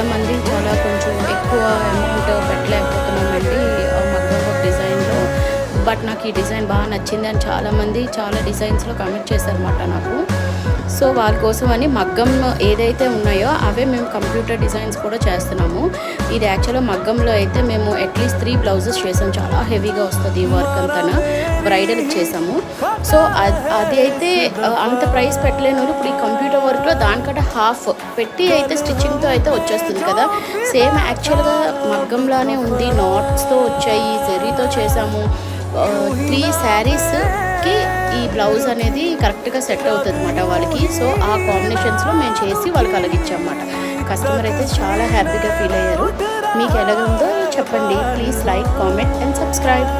చాలామంది కొంచెం ఎక్కువ అమౌంట్ పెట్టలేకపోతున్నామండి మగ్గం వర్క్ డిజైన్లో, బట్ నాకు ఈ డిజైన్ బాగా నచ్చింది అని చాలామంది చాలా డిజైన్స్లో కమెంట్ చేశారన్నమాట నాకు. సో వాళ్ళ కోసం అని మగ్గం ఏదైతే ఉన్నాయో అవే మేము కంప్యూటర్ డిజైన్స్ కూడా చేస్తున్నాము. ఇది యాక్చువల్గా మగ్గంలో అయితే మేము అట్లీస్ట్ 3 బ్లౌజెస్ చేసాం. చాలా హెవీగా వస్తుంది ఈ వర్క్ అంతా, బ్రైడల్కి చేసాము. సో అది అయితే అంత ప్రైస్ పెట్టలేను. ఇప్పుడు ఈ కంప్యూటర్ వర్క్లో దానికంటే హాఫ్ పెట్టి అయితే స్టిచ్చింగ్తో అయితే వచ్చేస్తుంది కదా. సేమ్ యాక్చువల్గా మగ్గంలానే ఉంది, నాట్స్తో వచ్చాయి, జరీతో చేసాము. 3 శారీస్కి ఈ బ్లౌజ్ అనేది కరెక్ట్గా సెట్ అవుతుంది అన్నమాట వాళ్ళకి. సో ఆ కాంబినేషన్స్లో మేము చేసి వాళ్ళకి అలాగిచ్చామన్నమాట. కస్టమర్ అయితే చాలా హ్యాపీగా ఫీల్ అయ్యారు. మీకు ఎలాగుందో చెప్పండి. Please like, comment and subscribe.